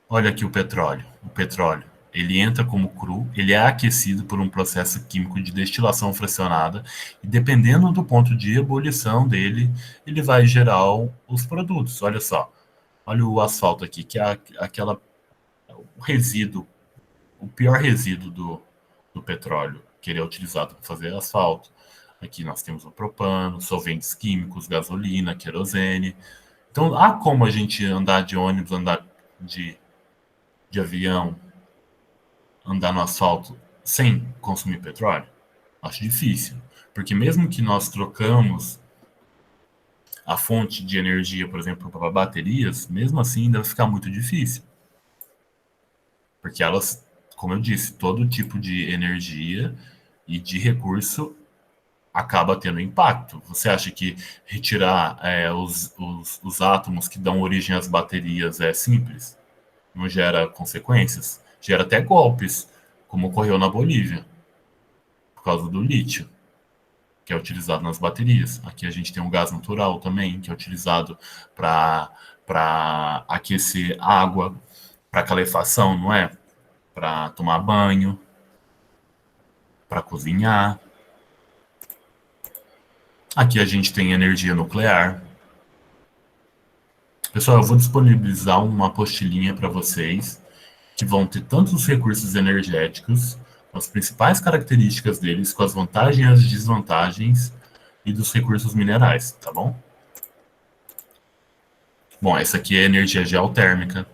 Olha aqui o petróleo, Ele entra como cru, ele é aquecido por um processo químico de destilação fracionada e dependendo do ponto de ebulição dele, ele vai gerar os produtos. Olha só, olha o asfalto aqui, que é o resíduo, o pior resíduo do petróleo, que ele é utilizado para fazer asfalto. Aqui nós temos o propano, solventes químicos, gasolina, querosene. Então, há como a gente andar de ônibus, andar de avião, andar no asfalto sem consumir petróleo? Acho difícil, porque mesmo que nós trocamos a fonte de energia, por exemplo, para baterias, mesmo assim ainda vai ficar muito difícil, porque elas, como eu disse, todo tipo de energia e de recurso acaba tendo impacto. Você acha que retirar os átomos que dão origem às baterias é simples? Não gera consequências? Gera até golpes, como ocorreu na Bolívia, por causa do lítio, que é utilizado nas baterias. Aqui a gente tem um gás natural também, que é utilizado para aquecer água, para calefação, não é? Para tomar banho, para cozinhar. Aqui a gente tem energia nuclear. Pessoal, eu vou disponibilizar uma apostilinha para vocês que vão ter tanto os recursos energéticos, as principais características deles, com as vantagens e as desvantagens, e dos recursos minerais, tá bom? Bom, essa aqui é energia geotérmica.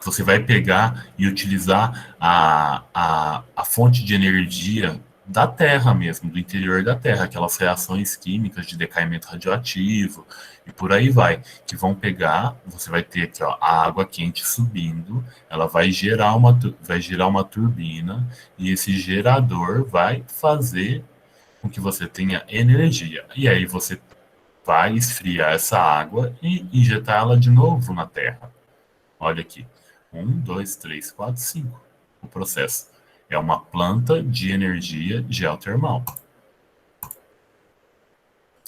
Você vai pegar e utilizar a fonte de energia da Terra mesmo, do interior da Terra, aquelas reações químicas de decaimento radioativo e por aí vai, que vão pegar, você vai ter aqui, ó, a água quente subindo, ela vai gerar uma turbina e esse gerador vai fazer com que você tenha energia. E aí você vai esfriar essa água e injetar ela de novo na Terra. Olha aqui. 1, 2, 3, 4, 5. O processo. É uma planta de energia geotermal.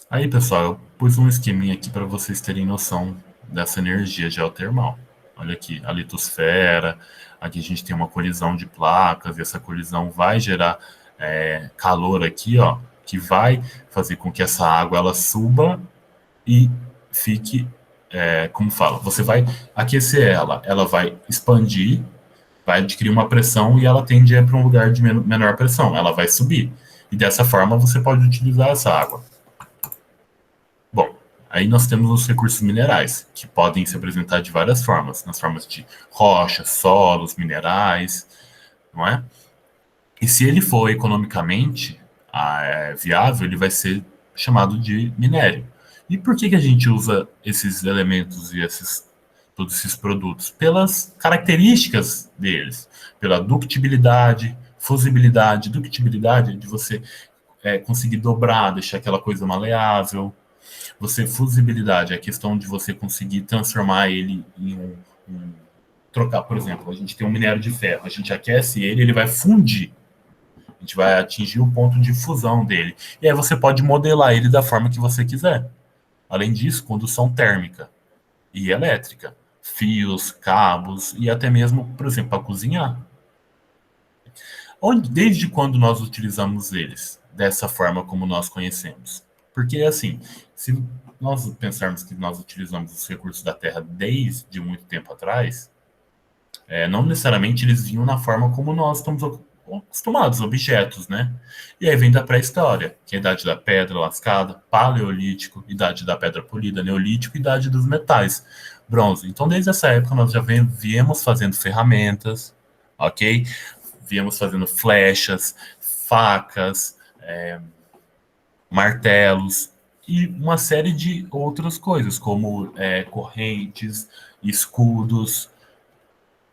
Aí, pessoal, eu pus um esqueminha aqui para vocês terem noção dessa energia geotermal. Olha aqui, a litosfera. Aqui a gente tem uma colisão de placas e essa colisão vai gerar calor aqui, ó, que vai fazer com que essa água ela suba e fique, como fala, você vai aquecer ela vai expandir, vai adquirir uma pressão e ela tende a ir para um lugar de menor pressão, ela vai subir. E dessa forma você pode utilizar essa água. Bom, aí nós temos os recursos minerais, que podem se apresentar de várias formas, nas formas de rochas, solos, minerais, não é? E se ele for economicamente viável, ele vai ser chamado de minério. E por que a gente usa esses elementos e todos esses produtos? Pelas características deles, pela ductibilidade, fusibilidade. Ductibilidade de você conseguir dobrar, deixar aquela coisa maleável. Fusibilidade é a questão de você conseguir transformar ele em trocar, por exemplo, a gente tem um minério de ferro, a gente aquece ele, ele vai fundir. A gente vai atingir o ponto de fusão dele. E aí você pode modelar ele da forma que você quiser. Além disso, condução térmica e elétrica, fios, cabos e até mesmo, por exemplo, para cozinhar. Desde quando nós utilizamos eles dessa forma como nós conhecemos? Porque, assim, se nós pensarmos que nós utilizamos os recursos da Terra desde muito tempo atrás, não necessariamente eles vinham na forma como nós estamos acostumados, objetos, né? E aí vem da pré-história, que é a idade da pedra lascada, paleolítico, idade da pedra polida, neolítico, idade dos metais, bronze. Então, desde essa época, nós já viemos fazendo ferramentas, ok? Viemos fazendo flechas, facas, martelos e uma série de outras coisas, como correntes, escudos,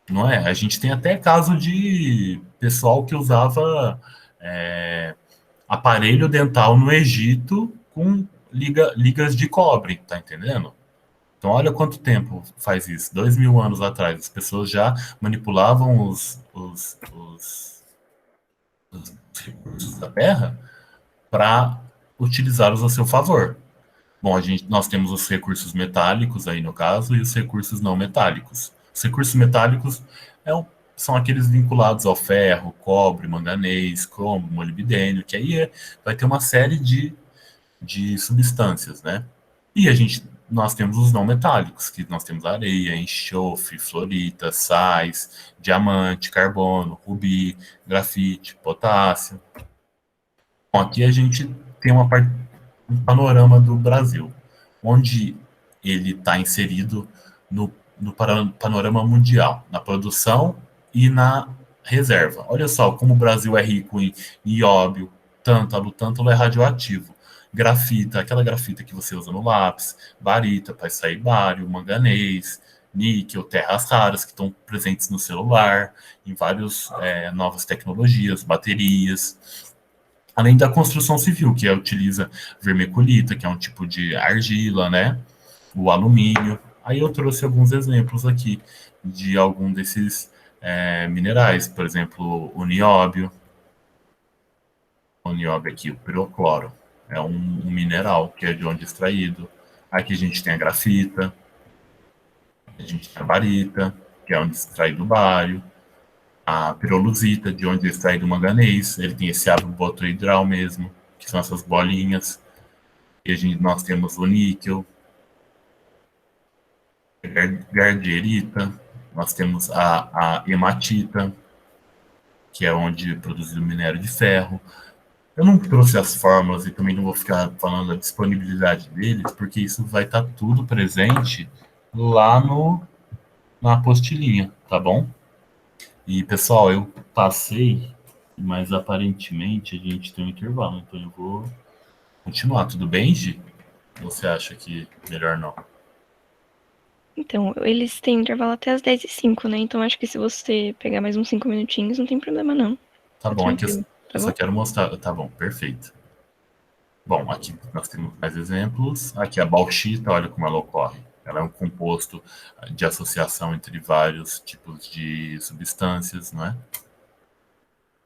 não é? A gente tem até caso de pessoal que usava aparelho dental no Egito com ligas de cobre, tá entendendo? Então, olha quanto tempo faz isso. 2000 anos atrás, as pessoas já manipulavam os recursos da Terra para utilizá-los a seu favor. Bom, nós temos os recursos metálicos aí no caso e os recursos não metálicos. Os recursos metálicos são aqueles vinculados ao ferro, cobre, manganês, cromo, molibdênio, que aí vai ter uma série de substâncias, né? E nós temos os não metálicos, que nós temos areia, enxofre, fluorita, sais, diamante, carbono, rubi, grafite, potássio. Bom, aqui a gente tem um panorama do Brasil, onde ele está inserido no panorama mundial, na produção e na reserva. Olha só como o Brasil é rico em nióbio, tântalo. Tântalo é radioativo. Grafita, aquela grafita que você usa no lápis, barita para extrair bário, manganês, níquel, terras raras que estão presentes no celular, em várias novas tecnologias, baterias. Além da construção civil, que utiliza vermiculita, que é um tipo de argila, né? O alumínio. Aí eu trouxe alguns exemplos aqui de algum desses minerais, por exemplo, o nióbio. O nióbio aqui, o pirocloro, é um mineral que é de onde é extraído. Aqui a gente tem a grafita, a gente tem a barita, que é onde é extraído o bário, a pirolusita, de onde é extraído o manganês. Ele tem esse átomo botohidral mesmo, que são essas bolinhas. E nós temos o níquel, gardierita, nós temos a hematita, que é onde é produzido o minério de ferro. Eu não trouxe as fórmulas e também não vou ficar falando da disponibilidade deles, porque isso vai estar tudo presente lá na apostilinha, tá bom? E, pessoal, eu passei, mas aparentemente a gente tem um intervalo, então eu vou continuar. Tudo bem, Gi? Ou você acha que melhor não? Então, eles têm intervalo até as 10h05, né? Então acho que se você pegar mais uns 5 minutinhos, não tem problema não. Tá bom, aqui Tá eu só quero mostrar. Tá bom, perfeito. Bom, aqui nós temos mais exemplos. Aqui a bauxita, olha como ela ocorre. Ela é um composto de associação entre vários tipos de substâncias, não é?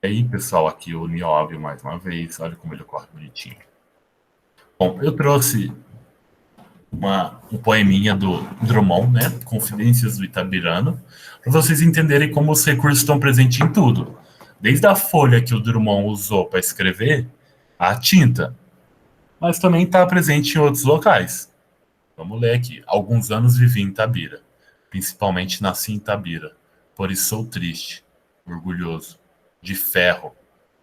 E aí, pessoal, aqui o nióbio, mais uma vez, olha como ele ocorre bonitinho. Bom, eu trouxe um poeminha do Drummond, né? Confidências do Itabirano, para vocês entenderem como os recursos estão presentes em tudo. Desde a folha que o Drummond usou para escrever, a tinta, mas também está presente em outros locais. Vamos ler aqui. Alguns anos vivi em Itabira, principalmente nasci em Itabira, por isso sou triste, orgulhoso, de ferro,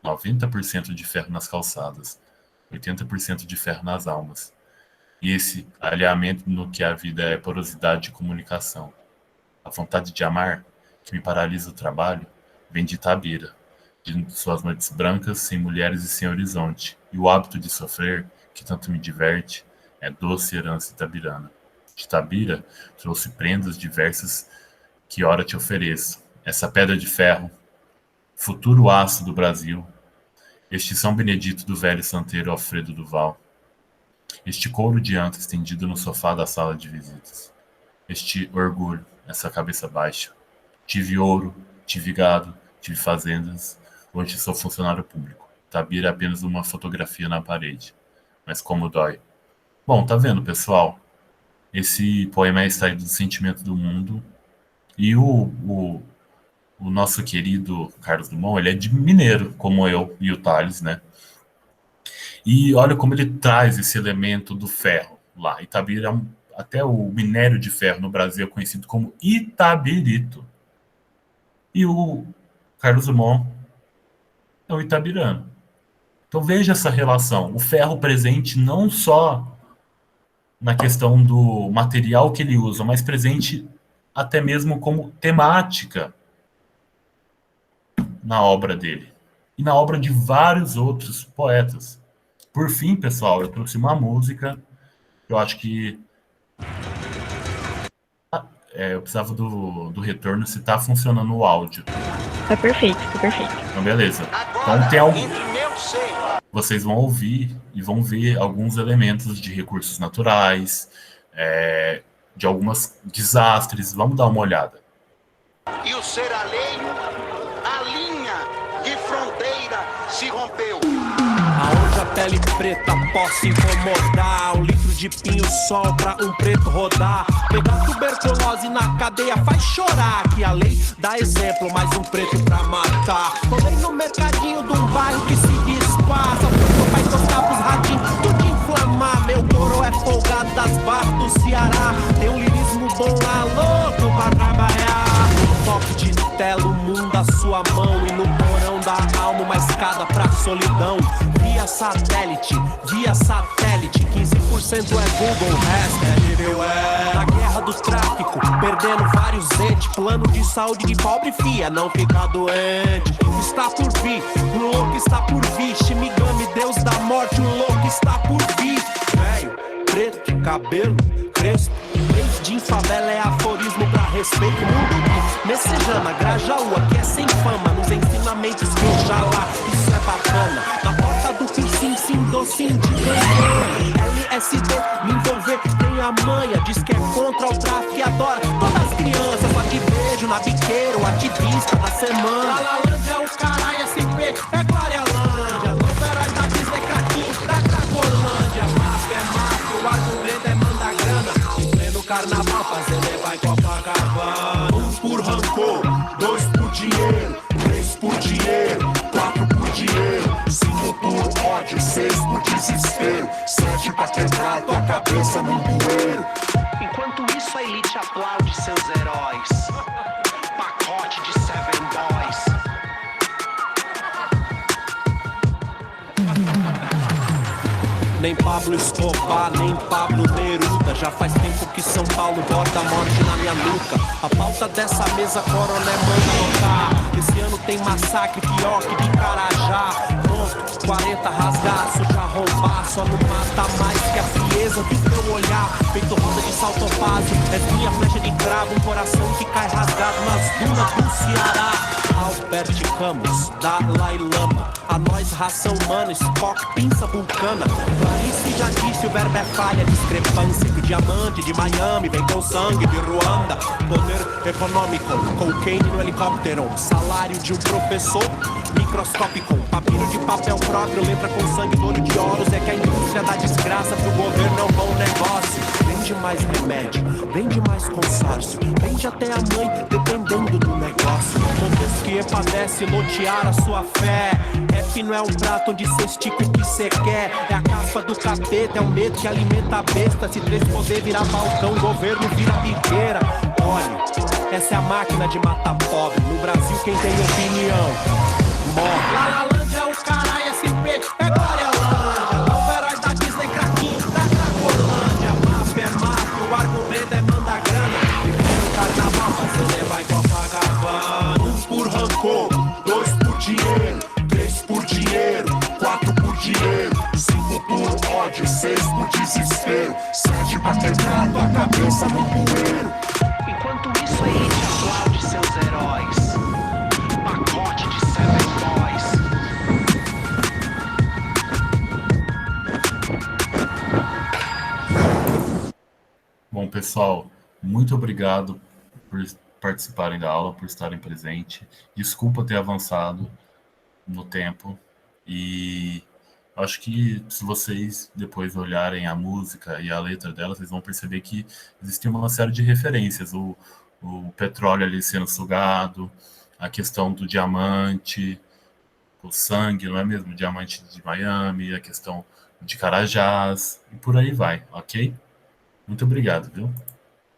90% de ferro nas calçadas, 80% de ferro nas almas. E esse alinhamento no que a vida é porosidade de comunicação. A vontade de amar, que me paralisa o trabalho, vem de Itabira, de suas noites brancas, sem mulheres e sem horizonte. E o hábito de sofrer, que tanto me diverte, é doce herança itabirana. De Itabira, trouxe prendas diversas que ora te ofereço. Essa pedra de ferro, futuro aço do Brasil, este São Benedito do velho santeiro Alfredo Duval, este couro de anta estendido no sofá da sala de visitas, este orgulho, essa cabeça baixa. Tive ouro, tive gado, tive fazendas, hoje sou funcionário público. Itabira é apenas uma fotografia na parede. Mas como dói. Bom, tá vendo, pessoal? Esse poema é extraído do Sentimento do Mundo. E o nosso querido Carlos Drummond, ele é de mineiro, como eu e o Thales, né? E olha como ele traz esse elemento do ferro lá. Itabira, até o minério de ferro no Brasil é conhecido como itabirito. E o Carlos Drummond é o itabirano. Então veja essa relação. O ferro presente não só na questão do material que ele usa, mas presente até mesmo como temática na obra dele. E na obra de vários outros poetas. Por fim, pessoal, eu trouxe uma música que eu acho que eu precisava do retorno se está funcionando o áudio. Tá perfeito, tá perfeito. Então, beleza. Então tem algum... Vocês vão ouvir e vão ver alguns elementos de recursos naturais, de alguns desastres. Vamos dar uma olhada. E o ser alheio, a linha de fronteira se rompeu. Aonde a pele preta possa incomodar. 1 litro de pinho-sol pra um preto rodar. Pegar tuberculose na cadeia faz chorar. Que a lei dá exemplo, mais um preto pra matar. Rolei no mercadinho de um bairro que se disfarça. Meu pai tostava os ratinhos, tudo inflamar. Meu coro é folgado das barras do Ceará. Tem um lirismo bom lá, louco pra trabalhar. Um toque de tela, o mundo à sua mão. E no porão da alma uma escada pra solidão. Via satélite, 15% é Google, o resto é nível é. Na guerra do tráfico, perdendo vários entes. Plano de saúde de pobre fia, não ficar doente. Está por vir, o louco está por vir. Shimigami, deus da morte, o louco está por vir. Velho, preto, cabelo, crespo. De favela é aforismo pra respeito. Mundo messejana, Grajaú, aqui é sem fama. Nos ensinamentos que eu já lá, isso é bacana. Na porta do cursinho, sim, docinho de ganhar. LSD, me envolver, tem a manha. Diz que é contra o tráfico e adora todas as crianças. Só te vejo na biqueira, o ativista da semana. Lalalândia é o caralho, SP, é Glória-lândia. Novo herói da Disney, craquinho da Cracolândia. Máfia é máfia, o argumento é manda grana. Carnaval, fazer vai Copacabana. 1 por rancor, 2 por dinheiro, 3 por dinheiro, 4 por dinheiro, 5 por ódio, 6 por desespero, 7 pra quebrar tua cabeça no bueiro. Enquanto isso a elite aplaude seus heróis. Pacote de 7 boys. Nem Pablo Escobar, nem Pablo Neruda. Já faz tempo que São Paulo bota a morte na minha nuca. A pauta dessa mesa, coroné, manda notar. Esse ano tem massacre pior que de Carajá. Pronto, 40 rasgaço, já roubar. Só não mata mais que a frieza do teu olhar. Feito roda de saltopásio, é minha flecha de cravo. Um coração que cai rasgado nas dunas do Ceará. Albert Camus, Dalai Lama. A nós, raça humana, Spock, pinça vulcana. Clarice já disse, o verbo é falha. Discrepância que o diamante de Miami vem com sangue de Ruanda. Poder econômico, cocaine no helicóptero. Salário de um professor, microscópico. Papiro de papel próprio, letra com sangue no olho de Horus. É que a indústria da desgraça pro governo é um bom negócio. Vende mais remédio, vende mais consórcio. Vende até a mãe, dependendo do negócio. Contexto que padece lotear a sua fé. Rap não é um prato onde cê estica o que cê quer. É a caspa do capeta, é o medo que alimenta a besta. Se 3 poder virar balcão, o governo vira biqueira. Olha, essa é a máquina de matar pobre. No Brasil quem tem opinião morre. Lalalândia é o caralho, SP, é Glória-lândia. Novo herói da Disney, craquinho da Cracolândia. Máfia é máfia, o argumento é manda grana. Viver no carnaval, fazer vai Copacabana. 1 por rancor, 2 por dinheiro, 3 por dinheiro, 4 por dinheiro, 5 por ódio, 6 por desespero, 7 pra quebrar tua cabeça no bueiro. Enquanto isso a elite aplaude seus heróis. Pacote de 7 boys. Bom, pessoal, muito obrigado por participarem da aula, por estarem presentes. Desculpa ter avançado no tempo. E acho que se vocês depois olharem a música e a letra dela, vocês vão perceber que existe uma série de referências. O petróleo ali sendo sugado, a questão do diamante, o sangue, não é mesmo? O diamante de Miami, a questão de Carajás, e por aí vai, ok? Muito obrigado, viu?